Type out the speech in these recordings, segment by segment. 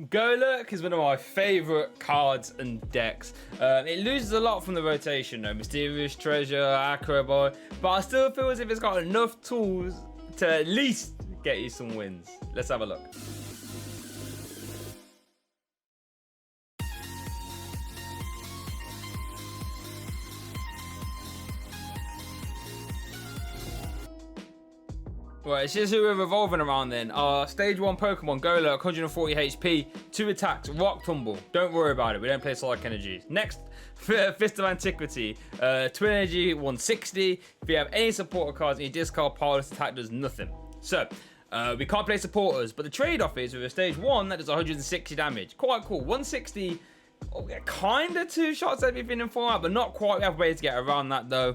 Golurk is one of my favourite cards and decks. It loses a lot from the rotation though. Mysterious Treasure, Acro Boy, but I still feel as if it's got enough tools to at least get you some wins. Let's have a look. Right, it's just who we're revolving around then. Stage 1 Pokemon, Golurk, 140 HP, 2 attacks, Rock Tumble. Don't worry about it, we don't play Psychic Energies. Next, Fist of Antiquity, Twin Energy 160. If you have any supporter cards and you discard pile, this attack does nothing. So, we can't play supporters, but the trade-off is with a Stage 1 that does 160 damage. Quite cool, 160, kind of 2 shots everything in format, but not quite. We have ways to get around that though.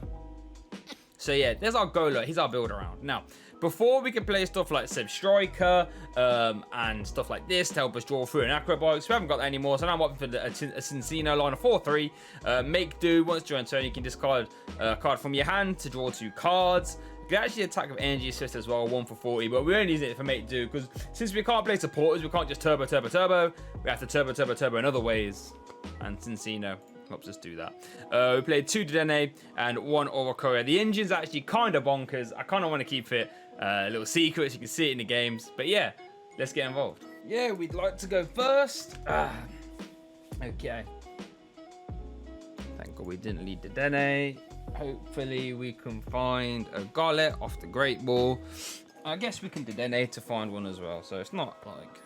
So yeah, there's our Golurk, he's our build around. Now, before we can play stuff like Seb Striker and stuff like this to help us draw through an Acrobikes, we haven't got that anymore, so now I'm opting for a Cinccino line of 4-3. Make do, once during turn you can discard a card from your hand to draw 2 cards. You can actually attack with Energy Assist as well, 1 for 40, but we only use it for Make Do, because since we can't play supporters, we can't just turbo, we have to turbo in other ways, and Cinccino helps us do that. We played 2 Dedenne and 1 Oricorio. The engine's actually kind of bonkers. I kind of want to keep it a little secret so you can see it in the games. But yeah, let's get involved. Yeah, we'd like to go first. Okay. Thank God we didn't lead Dedenne. Hopefully we can find a Golett off the Great Ball. I guess we can Dedenne to find one as well. So it's not like...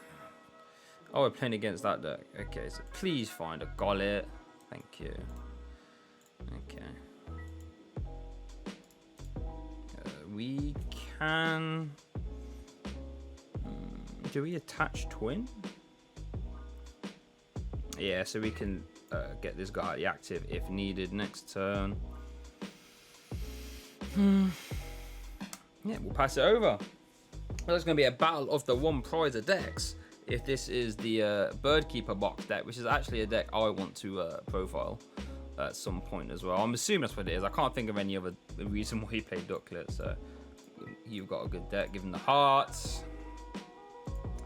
Oh, we're playing against that deck. Okay, so please find a Golett. Thank you. Okay. We can... do we attach Twin? Yeah, so we can get this guy active if needed next turn. Yeah, we'll pass it over. Well, it's going to be a battle of the one prize of decks. If this is the Birdkeeper box deck, which is actually a deck I want to profile at some point as well. I'm assuming that's what it is. I can't think of any other reason why he played Ducklet, so you've got a good deck. Give him the hearts,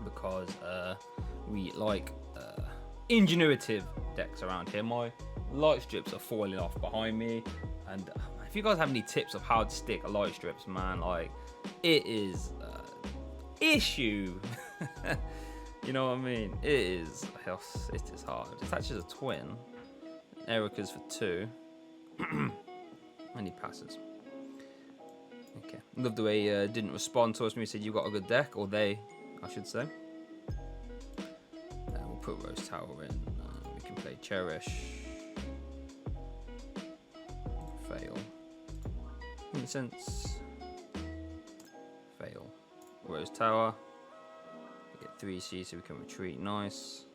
because we like ingenuitive decks around here. My light strips are falling off behind me, and if you guys have any tips of how to stick light strips, man, like, it is issue. You know what I mean? It is hard. It's actually a twin. Erica's for 2. And he passes. Okay. Love the way he didn't respond to us when we said you got a good deck, or they, I should say. We'll put Rose Tower in. We can play Cherish. Fail. Incense. Fail. Rose Tower. 3C so we can retreat. Nice.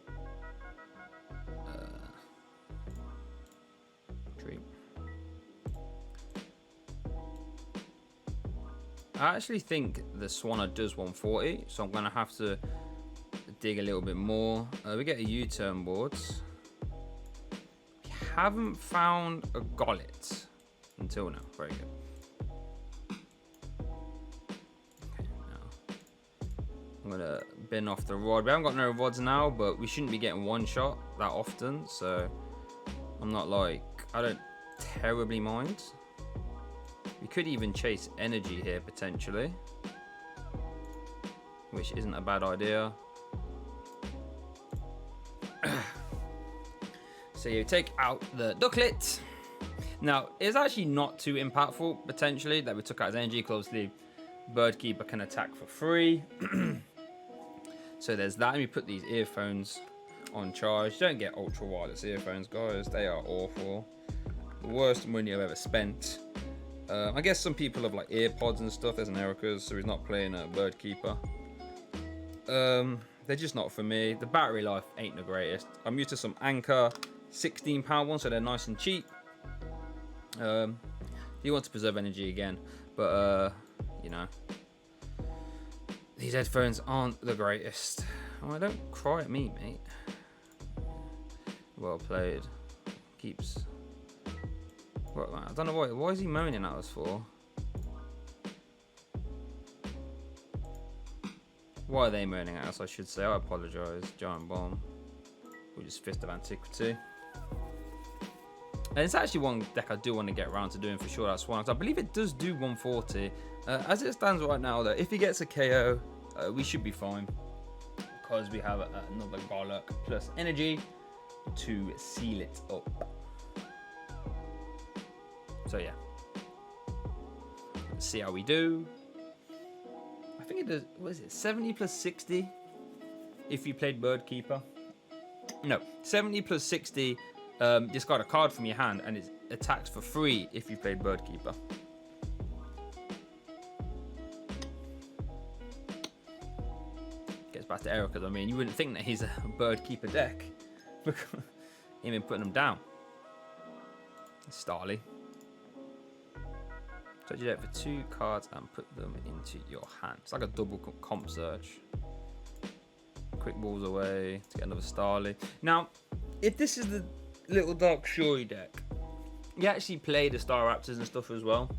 Retreat. I actually think the Swanner does 140, so I'm gonna have to dig a little bit more. We get a U-Turn Board. We haven't found a Golett until now. Very good. I'm gonna bin off the rod. We haven't got no rods now, but we shouldn't be getting one shot that often, so I'm not like, I don't terribly mind. We could even chase energy here potentially, which isn't a bad idea. So you take out the Ducklet. Now, it's actually not too impactful potentially that we took out his energy. Closely, Birdkeeper can attack for free. So there's that, and we put these earphones on charge. Don't get ultra wireless earphones, guys. They are awful. The worst money I've ever spent. I guess some people have like earpods and stuff. There's an Erica's, so he's not playing a Birdkeeper. They're just not for me. The battery life ain't the greatest. I'm used to some Anchor £16 ones, so they're nice and cheap. You want to preserve energy again, but you know, these headphones aren't the greatest. Oh, don't cry at me, mate. Well played. Keeps. What, I don't know why is he moaning at us for? Why are they moaning at us, I should say? I apologise. Giant Bomb. We'll just Fist of Antiquity. And it's actually one deck I do want to get around to doing for sure. That's one. I believe it does do 140. As it stands right now, though, if he gets a KO, we should be fine. Because we have another Golurk plus energy to seal it up. So, yeah. Let's see how we do. I think it does, what is it, 70 plus 60 if you played Bird Keeper? No, 70 plus 60, discard a card from your hand and it attacks for free if you played Bird Keeper. Gets back to error because, I mean, you wouldn't think that he's a Bird Keeper deck. Even putting them down. Starly. So you do it for 2 cards and put them into your hand. It's like a double comp search. Quick balls away to get another Starly. Now, if this is the Little Dark Shuri deck, you actually play the Star Raptors and stuff as well.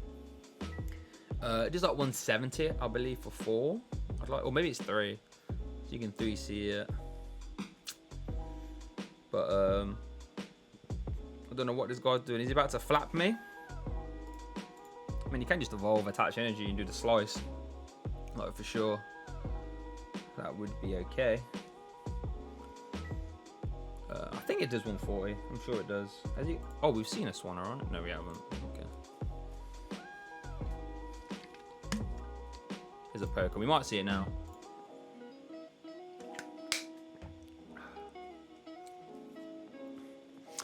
Just like 170, I believe, for 4. I'd like, or maybe it's 3. So you can 3C it. But I don't know what this guy's doing. Is he about to flap me? I mean, you can just evolve, attach energy, and do the slice. Like, for sure. That would be okay. I think it does 140. I'm sure it does. Has he? Oh, we've seen a Swanner on it. No, we haven't. Okay. Here's a Poké. We might see it now.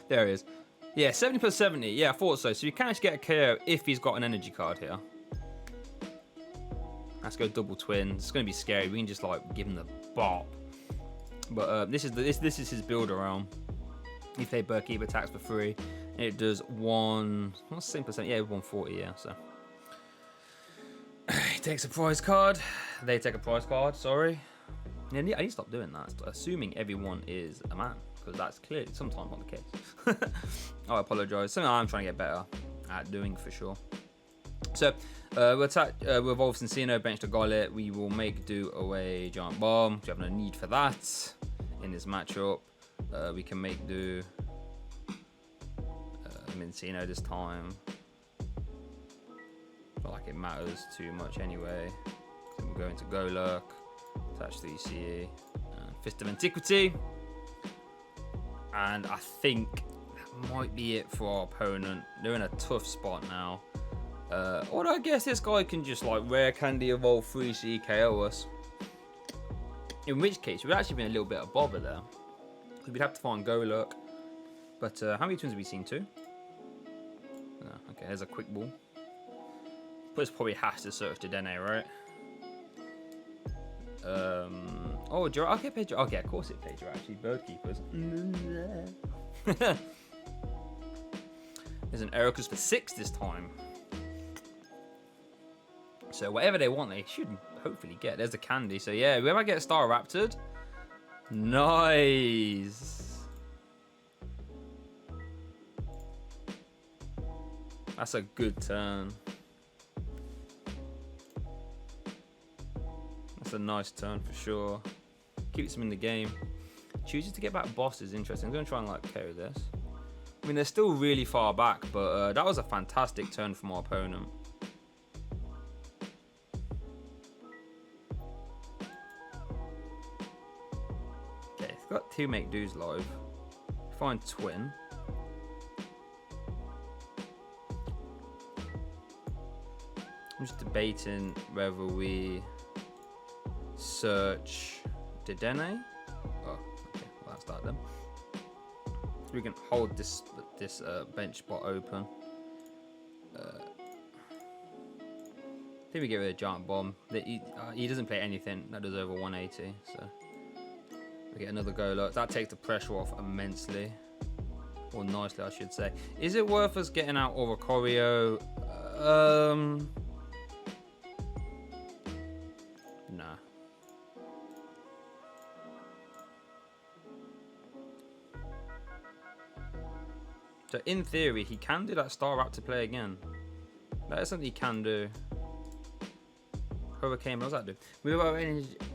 There he is. Yeah, 70 plus 70. Yeah, I thought so. So you can actually get a KO if he's got an energy card here. Let's go double twin. It's going to be scary. We can just like give him the bop. But this is his build around. You play Bird Keeper, attacks for free. And it does 1... What's the same percent? Yeah, 140, yeah. So he takes a prize card. They take a prize card, sorry. Yeah, I need to stop doing that. Assuming everyone is a man. Because that's clearly sometimes not the case. I apologise. Something I'm trying to get better at doing for sure. So we'll evolve Cinccino, bench to Golett. We will make do away Giant Bomb. We have no need for that in this matchup. We can make do Minccino this time. Not like it matters too much anyway. So we'll go into Golurk, attach 3CE, and Fist of Antiquity. And I think that might be it for our opponent. They're in a tough spot now. Or I guess this guy can just like rare candy evolve 3C KO us. In which case, we'd actually been a little bit of bother there. Because we'd have to find Golurk. But how many twins have we seen? 2? Oh, okay, there's a quick ball. Plus probably has to search Dedenne, right? Oh, okay, Pedro. Okay, of course it Pedro actually. Bird Keepers. There's an Oricus for 6 this time. So whatever they want, they should hopefully get. There's the candy. So yeah, whoever gets Star Raptored. Nice. That's a good turn. That's a nice turn for sure. Keeps them in the game. Chooses to get back boss is interesting. I'm going to try and like KO this. I mean, they're still really far back, but that was a fantastic turn from our opponent. Okay, it's got 2 make do's live. Find twin. I'm just debating whether we search Dedenne. Oh, okay. Well, that's that then. So we can hold this bench spot open. I think we get rid of Giant Bomb. He doesn't play anything that does over 180, so we get another Golurk. That takes the pressure off immensely, or nicely, I should say. Is it worth us getting out Oricorio? Nah. So in theory, he can do that Star Raptor play again. That is something he can do. Hurricane, what does that do?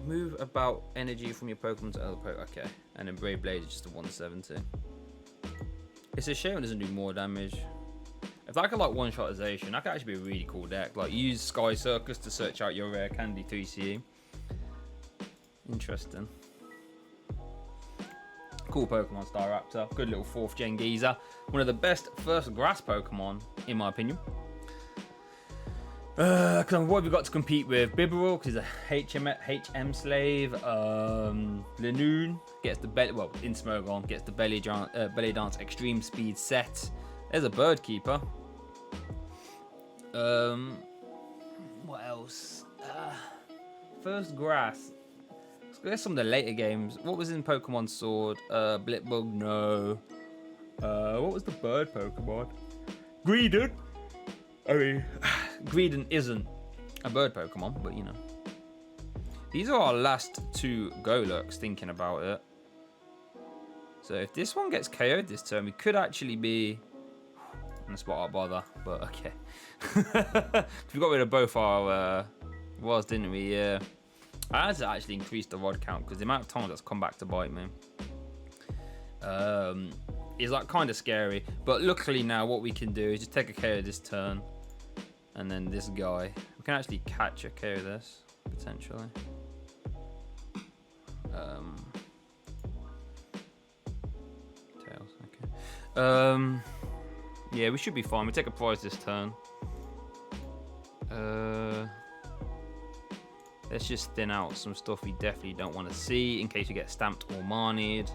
Move about energy from your Pokemon to other Pokemon. Okay. And then Brave Blade is just a 170. It's a shame it doesn't do more damage. If that could like one-shotization, that could actually be a really cool deck. Like use Sky Circus to search out your rare candy 3CE. Interesting. Cool Pokemon Staraptor. Good little 4th gen geezer. One of the best first grass Pokemon, in my opinion. What have we got to compete with? Bibarel, because he's a HM slave. Lanoon gets the belly, well, in Smogon gets the belly dance extreme speed set. There's a bird keeper. What else? First grass. Let's go some of the later games. What was in Pokemon Sword? Blipbug, no. What was the bird Pokemon? Greedent. I mean, Greedent isn't a bird Pokemon, but you know. These are our last 2 Golurks, thinking about it. So if this one gets KO'd this turn, we could actually be in the spot, bother, but okay. We got rid of both our was, didn't we? Yeah. I had to actually increase the rod count because the amount of times that's come back to bite me is like kind of scary. But luckily now what we can do is just take a KO this turn, and then this guy, we can actually catch a KO this potentially. Tails, okay. Yeah, we should be fine. We take a prize this turn. Let's just thin out some stuff we definitely don't want to see in case we get stamped or marnied.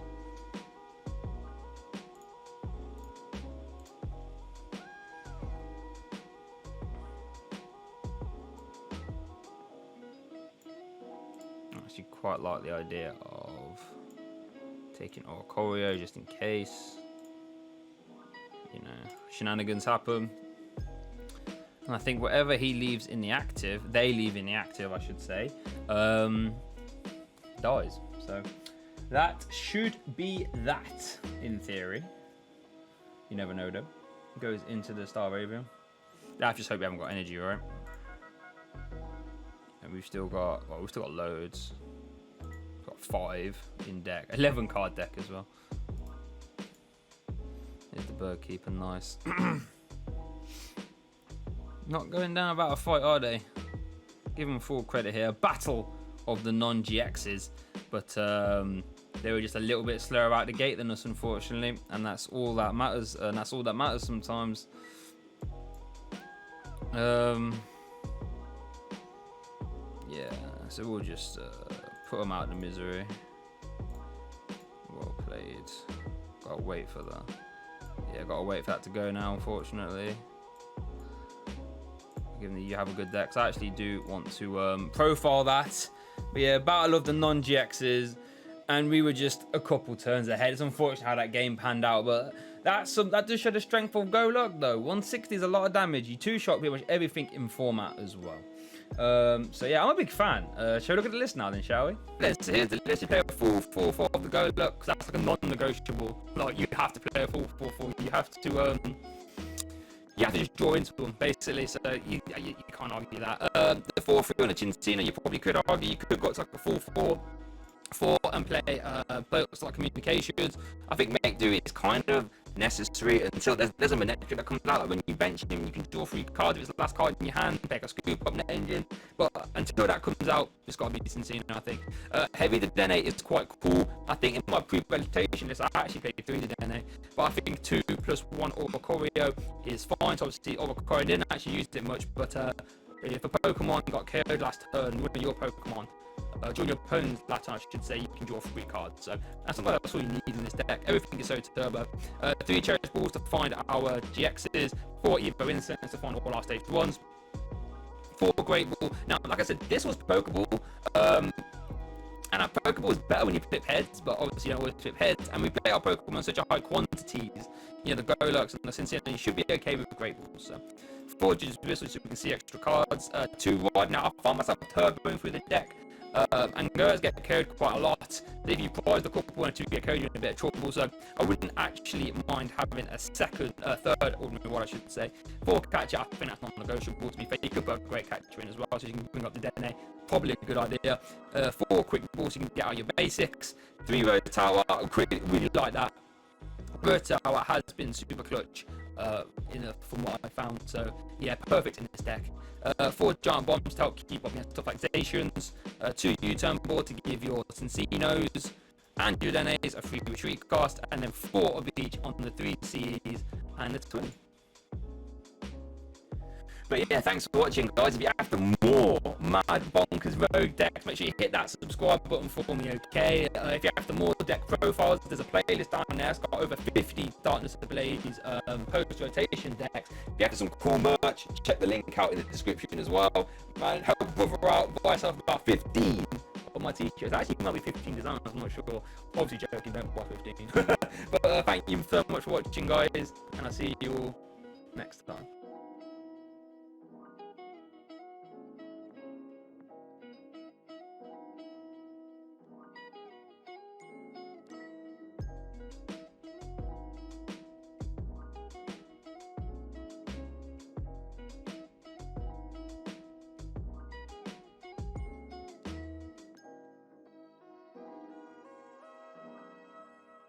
I actually quite like the idea of taking Oricorio just in case, you know, shenanigans happen. And I think whatever he leaves in the active, they leave in the active, I should say, dies. So that should be that, in theory. You never know, though. Goes into the Staravian. I just hope we haven't got energy, right? And we've still got, well, we've still got loads. We've got 5 in deck, 11 card deck as well. Here's the bird keeper, nice. Not going down about a fight, are they? Give them full credit here. Battle of the non-GXs. But they were just a little bit slower out the gate than us, unfortunately. And that's all that matters. And that's all that matters sometimes. Yeah, so we'll just put them out of the misery. Well played. Gotta wait for that. Yeah, gotta wait for that to go now, unfortunately. Given that you have a good deck, so I actually do want to profile that. But yeah, Battle of the non-GXs, and we were just a couple turns ahead. It's unfortunate how that game panned out, but that does show the strength of Golurk though. 160 is a lot of damage. You 2-shot pretty much everything in format as well. So yeah, I'm a big fan. Shall we look at the list now then, shall we? Here's the list. You play a full 4-4 of the Golurk, because that's like a non-negotiable. Like, you have to play a full 4-4. You have to just draw into them, basically, so you can't argue that. The 4-3 on a Cinccino, you probably could argue you could go to like a full 4 and play looks like communications. I think make do is kind of necessary until there's a Manectric that comes out. Like when you bench him, you can draw 3 cards if it's the last card in your hand, take a scoop up net engine. But until that comes out, it's got to be Cinccino, I think. Heavy Dedenne is quite cool. I think in my pre-presentation list, I actually played 3 Dedenne, but I think 2 plus 1 Oricorio is fine. So obviously Oricorio didn't actually use it much, but if a Pokemon got KO'd last turn, one of your Pokemon, during your opponent's last turn, I should say, you can draw 3 cards. So that's all you need in this deck. Everything is so turbo. 3 Cherish Balls to find our GXs, 4 Evo Incense to find all our stage 1s, 4 Great Ball. Now, like I said, this was Pokeball, and our Pokeball is better when you flip heads, but obviously you don't always flip heads, and we play our Pokemon in such a high quantities. You know, the Golurks and the Cinccino, you should be okay with the Great Balls. So 4 Judge Whistle, so we can see extra cards. 2 Rod. Now I find myself turboing through the deck. And girls get code quite a lot. If you prize the couple 1 or 2 get code, you're in a bit of trouble. So I wouldn't actually mind having a third ordinary rod, I should say, for catcher. I think that's not negotiable. To be fair, you could put a great catcher in as well, so you can bring up the Dedenne. Probably a good idea. 4 quick balls, you can get out your basics. 3 Rose Tower, I really like that. Rose Tower has been super clutch from what I found, so yeah, perfect in this deck. 4 Giant Bombs to help keep up against tough accusations, 2 U-Turn Board to give your Cinccino's and your Dedenne's a free retreat cast, and then 4 of each on the 3 CEs and the 20. But yeah, thanks for watching, guys. If you're after more mad bonkers rogue decks, make sure you hit that subscribe button for me, okay? If you're after more deck profiles, there's a playlist down there. It's got over 50 Darkness Ablaze post-rotation decks. If you're after some cool merch, check the link out in the description as well. Man, help a brother out, buy yourself about 15 of my t-shirts. Actually, might be 15 designs, I'm not sure. Obviously joking, don't buy 15. But thank you so much for watching, guys, and I'll see you all next time.